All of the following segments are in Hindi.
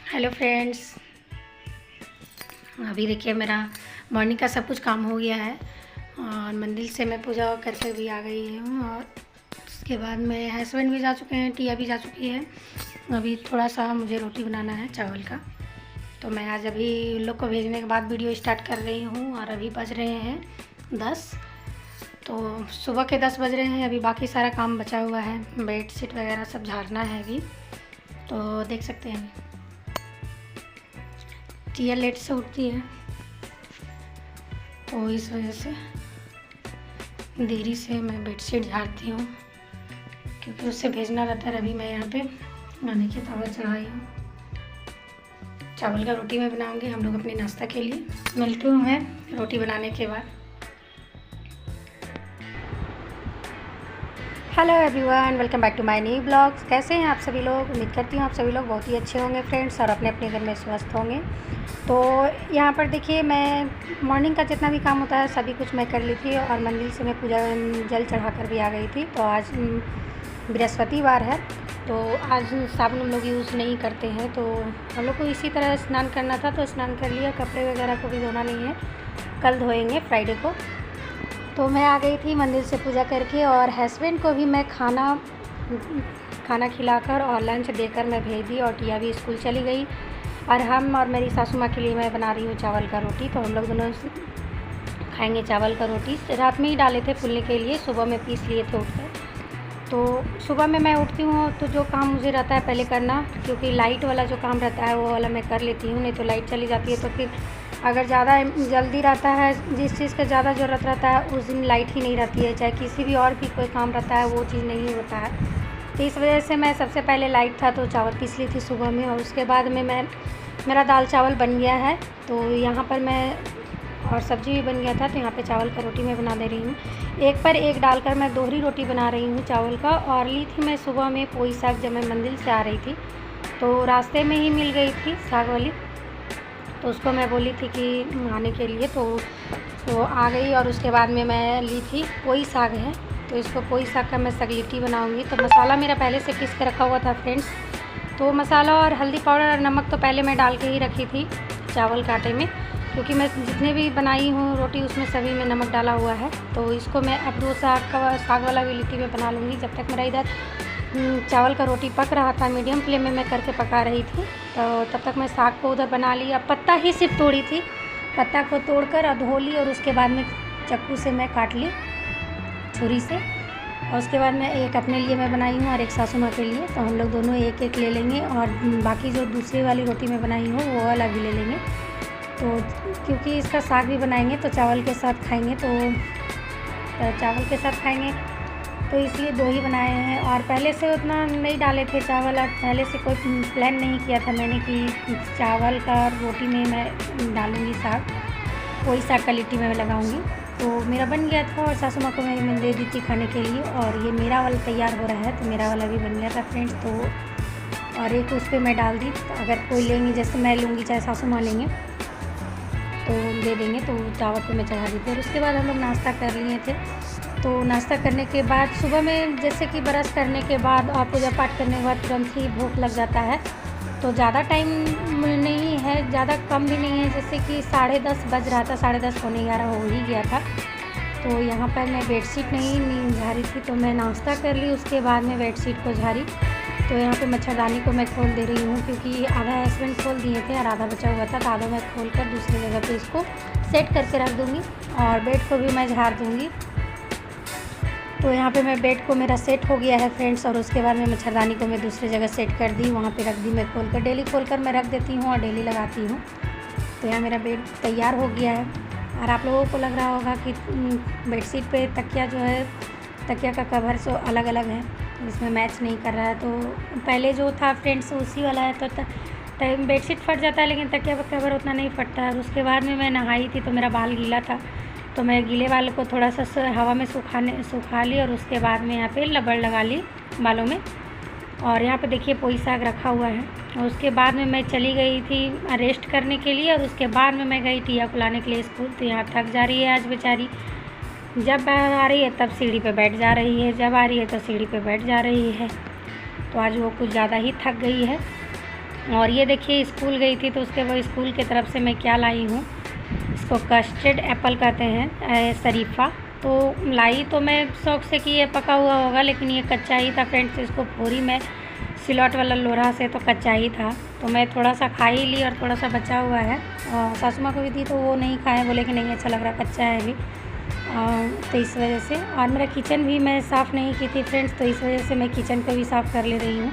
हेलो फ्रेंड्स, अभी देखिए मेरा मॉर्निंग का सब कुछ काम हो गया है और मंदिर से मैं पूजा करके भी आ गई हूँ। और उसके बाद मेरे हस्बैंड भी जा चुके हैं, टिया भी जा चुकी है। अभी थोड़ा सा मुझे रोटी बनाना है चावल का, तो मैं आज अभी उन लोग को भेजने के बाद वीडियो स्टार्ट कर रही हूँ। और अभी बज रहे हैं 10, तो सुबह के 10 बज रहे हैं। अभी बाकी सारा काम बचा हुआ है, बेड शीट वगैरह सब झाड़ना है अभी। तो देख सकते हैं टिया लेट से उठती है, तो इस वजह से देरी से मैं बेडशीट झाड़ती हूँ, क्योंकि उससे भेजना रहता है। अभी मैं यहाँ पे गाने की तावा चढ़ाई हूँ। चावल का रोटी मैं बनाऊँगी हम लोग अपने नाश्ता के लिए। मिलती हूँ मैं रोटी बनाने के बाद। Hello everyone, welcome back to my new blogs. कैसे हैं आप सभी लोग? उम्मीद करती हूँ आप सभी लोग बहुत ही अच्छे होंगे फ्रेंड्स, और अपने अपने घर में स्वस्थ होंगे। तो यहाँ पर देखिए, मैं मॉर्निंग का जितना भी काम होता है सभी कुछ मैं कर ली थी, और मंदिर से मैं पूजा जल चढ़ा कर भी आ गई थी। तो आज बृहस्पतिवार है, तो आज साबुन हम लोग यूज़ नहीं करते हैं, तो हम लोग को इसी तरह स्नान करना था, तो स्नान कर लिया। कपड़े वगैरह को भी धोना नहीं है, कल धोएंगे फ्राइडे को। तो मैं आ गई थी मंदिर से पूजा करके, और हस्बैंड को भी मैं खाना खिलाकर और लंच देकर मैं भेज दी, और टिया भी स्कूल चली गई। और हम और मेरी सासू माँ के लिए मैं बना रही हूँ चावल का रोटी। तो हम लोग दोनों खाएंगे चावल का रोटी। रात में ही डाले थे फूलने के लिए, सुबह में पीस लिए थे उठकर। तो सुबह में मैं उठती हूँ तो जो काम मुझे रहता है पहले करना, क्योंकि लाइट वाला जो काम रहता है वो वाला मैं कर लेती हूँ, नहीं तो लाइट चली जाती है। तो फिर अगर ज़्यादा जल्दी रहता है, जिस चीज़ का ज़्यादा ज़रूरत रहता है उस दिन लाइट ही नहीं रहती है, चाहे किसी भी और भी कोई काम रहता है वो चीज़ नहीं होता है। तो इस वजह से मैं सबसे पहले लाइट था तो चावल पीस ली थी सुबह में, और उसके बाद में मेरा दाल चावल बन गया है। तो यहाँ पर मैं और सब्ज़ी भी बन गया था, तो यहाँ पे चावल का रोटी मैं बना दे रही हूँ। एक पर एक डालकर मैं दोहरी रोटी बना रही हूँ चावल का। और ली थी मैं सुबह में पोई साग, जब मैं मंदिर से आ रही थी तो रास्ते में ही मिल गई थी साग वाली, तो उसको मैं बोली थी कि आने के लिए, तो आ गई। और उसके बाद में मैं ली थी पोई साग है, तो इसको पोई साग का मैं सगलिटी बनाऊँगी। तो मसाला मेरा पहले से पीस के रखा हुआ था फ्रेंड्स। तो मसाला और हल्दी पाउडर और नमक तो पहले मैं डाल के ही रखी थी चावल के आटे में, क्योंकि मैं जितने भी बनाई हूँ रोटी उसमें सभी में नमक डाला हुआ है। तो इसको मैं अब दो साग वाला भी लिट्टी में बना लूँगी। जब तक मेरा इधर चावल का रोटी पक रहा था, मीडियम फ्लेम में मैं करके पका रही थी, तो तब तक मैं साग को उधर बना लिया। पत्ता ही सिर्फ तोड़ी थी, पत्ता को तोड़कर और धो ली, और उसके बाद में चाकू से मैं काट ली छुरी से। और उसके बाद मैं एक अपने लिए मैं बनाई हूँ और एक सासू माँ के लिए, तो हम लोग दोनों एक एक ले लेंगे, और बाकी जो दूसरी वाली रोटी मैं बनाई हूँ वो वाला भी ले लेंगे। तो क्योंकि इसका साग भी बनाएंगे तो चावल के साथ खाएंगे, तो चावल के साथ खाएंगे, तो इसलिए दो ही बनाए हैं। और पहले से उतना नहीं डाले थे चावल, और पहले से कोई प्लान नहीं किया था मैंने कि चावल का रोटी में मैं डालूँगी साग, वही साग का लिट्टी में लगाऊँगी। तो मेरा बन गया था, और सासू माँ को मैं दे दी थी खाने के लिए। और ये मेरा वाला तैयार हो रहा है, तो मेरा वाला भी बन गया था फ्रेंड्स। तो और एक उस पर मैं डाल दी, तो अगर कोई लेंगे, जैसे मैं लूँगी चाहे सासू माँ लेंगे तो दे देंगे, तो चावल पे मैं चढ़ा दी थी। और उसके बाद हम लोग नाश्ता कर लिए थे। तो नाश्ता करने के बाद सुबह में जैसे कि ब्रश करने के बाद और पूजा पाठ करने के बाद तुरंत ही भूख लग जाता है, तो ज़्यादा टाइम नहीं है, ज़्यादा कम भी नहीं है, जैसे कि 10:30 बज रहा था, 10:30 पौने 11 हो ही गया था। तो यहाँ पर मैं बेडशीट नहीं झाड़ी थी, तो मैं नाश्ता कर ली, उसके बाद में बेडशीट को झाड़ी। तो यहाँ पे मच्छरदानी को मैं खोल दे रही हूँ, क्योंकि आधा हस्बैंड खोल दिए थे और आधा बचा हुआ था, तो आधा मैं खोल कर दूसरी जगह पे इसको सेट करके रख दूँगी, और बेड को भी मैं झाड़ दूँगी। तो यहाँ पे मैं बेड को मेरा सेट हो गया है फ्रेंड्स, और उसके बाद में मच्छरदानी को मैं दूसरी जगह सेट कर दी, वहाँ पे रख दी मैं खोल कर। डेली खोल कर मैं रख देती हूँ और डेली लगाती हूँ। तो यहाँ मेरा बेड तैयार हो गया है। और आप लोगों को लग रहा होगा कि बेडशीट पे तकिया जो है, तकिया का कवर सो अलग अलग है, इसमें मैच नहीं कर रहा है। तो पहले जो था फ्रेंड्स उसी वाला है, तो बेडशीट फट जाता है, लेकिन तकिया का कवर उतना नहीं फटता है। और उसके बाद में मैं नहाई थी, तो मेरा बाल गीला था, तो मैं गीले बाल को थोड़ा सा हवा में सुखा ली, और उसके बाद में यहाँ पे रबड़ लगा ली बालों में। और यहाँ पे देखिए पोई साग रखा हुआ है। और उसके बाद में मैं चली गई थी रेस्ट करने के लिए, और उसके बाद में मैं गई टिया को लाने के लिए स्कूल। तो यहाँ थक जा रही है आज बेचारी, जब आ रही है तब सीढ़ी पे बैठ जा रही है, जब आ रही है तो सीढ़ी पे बैठ जा रही है। तो आज वो कुछ ज़्यादा ही थक गई है। और ये देखिए स्कूल गई थी तो उसके वो स्कूल की तरफ से मैं क्या लाई हूँ, इसको कस्टर्ड एप्पल कहते हैं, शरीफ़ा। तो लाई तो मैं शौक़ से कि ये पका हुआ होगा, लेकिन ये कच्चा ही था फ्रेंड्स। इसको फोड़ी में सिलौट वाला लोढ़ा से, तो कच्चा ही था। तो मैं थोड़ा सा खा ही ली और थोड़ा सा बचा हुआ है। और सासू माँ को भी दी तो वो नहीं खाए, बोले कि नहीं अच्छा लग रहा, कच्चा है अभी। तो इस वजह से, और मेरा किचन भी मैं साफ़ नहीं की थी फ्रेंड्स, तो इस वजह से मैं किचन को भी साफ़ कर ले रही हूँ।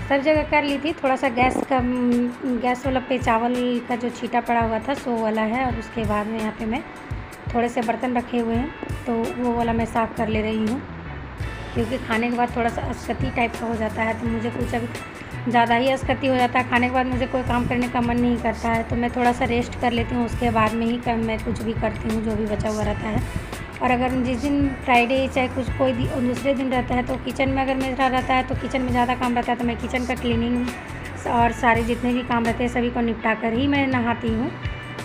सब जगह कर ली थी। थोड़ा सा गैस वाला पे चावल का जो छीटा पड़ा हुआ था सो वाला है। और उसके बाद में यहाँ पे मैं थोड़े से बर्तन रखे हुए हैं, तो वो वाला मैं साफ़ कर ले रही हूँ, क्योंकि खाने के बाद थोड़ा सा अस्कती टाइप का हो जाता है। तो मुझे कुछ अभी ज़्यादा ही अस्कती हो जाता है, खाने के बाद मुझे कोई काम करने का मन नहीं करता है। तो मैं थोड़ा सा रेस्ट कर लेती हूँ, उसके बाद में ही मैं कुछ भी करती हूँ जो भी बचा हुआ रहता है। और अगर जिस दिन फ्राइडे चाहे कुछ कोई दूसरे दिन रहता है, तो किचन में अगर मेरा रहता है तो किचन में ज़्यादा काम रहता है, तो मैं किचन का क्लीनिंग और सारे जितने भी काम रहते हैं सभी को निपटा कर ही मैं नहाती हूँ।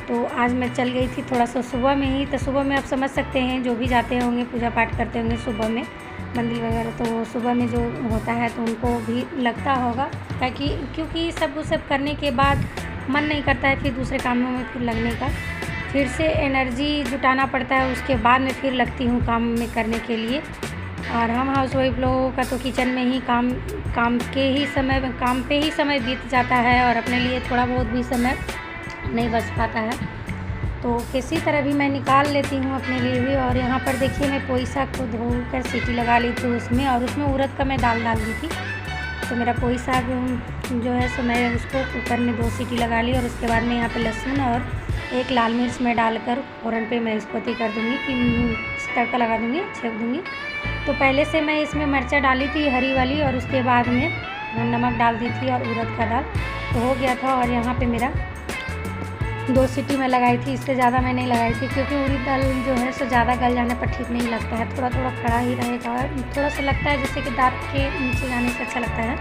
तो आज मैं चल गई थी थोड़ा सा सुबह में ही। तो सुबह में आप समझ सकते हैं, जो भी जाते होंगे पूजा पाठ करते होंगे सुबह में मंदिर वगैरह, तो सुबह में जो होता है तो उनको भी लगता होगा, ताकि क्योंकि सब करने के बाद मन नहीं करता है फिर दूसरे कामों में फिर लगने का, फिर से एनर्जी जुटाना पड़ता है, उसके बाद में फिर लगती हूँ काम में करने के लिए। और हम हाउसवाइफ लोगों का तो किचन में ही काम पे ही समय बीत जाता है, और अपने लिए थोड़ा बहुत भी समय नहीं बच पाता है। तो किसी तरह भी मैं निकाल लेती हूँ अपने लिए भी। और यहाँ पर देखिए मैं पोई साग को धोकर सीटी लगा ली थी उसमें, और उसमें उड़द का मैं दाल डाल दी थी। तो मेरा पोई साग जो है सो मैं उसको कुकर में 2 सीटी लगा ली, और उसके बाद में यहाँ पे लहसुन और 1 लाल मिर्च में डालकर फ़ौरन पे मैं इसको कर दूँगी कि तड़का लगा दूँगी, छेक दूँगी। तो पहले से मैं इसमें मिर्चा डाली थी हरी वाली, और उसके बाद में नमक डाल दी थी और उड़द का दाल तो हो गया था। और यहाँ पे मेरा 2 सीटी में लगाई थी, इससे ज़्यादा मैं नहीं लगाई थी, क्योंकि उड़द दाल जो है सो ज़्यादा गल जाने पर ठीक नहीं लगता है, थोड़ा थोड़ा खड़ा ही रहेगा। थोड़ा सा लगता है जैसे कि दांत के नीचे जाने से अच्छा लगता है,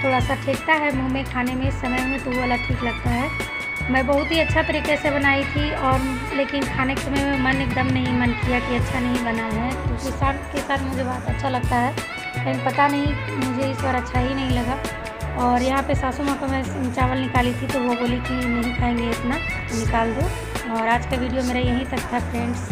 थोड़ा सा ठेकता है मुँह में खाने में इस समय में, तो वो वाला ठीक लगता है। मैं बहुत ही अच्छा तरीके से बनाई थी, और लेकिन खाने के समय में मन एकदम नहीं मन किया कि अच्छा नहीं बना है, क्योंकि साग के साथ मुझे बहुत अच्छा लगता है, लेकिन पता नहीं मुझे इस बार अच्छा ही नहीं लगा। और यहाँ पे सासू माँ को मैं चावल निकाली थी, तो वो बोली कि नहीं खाएंगे इतना, निकाल दो। और आज का वीडियो मेरा यहीं तक था फ्रेंड्स।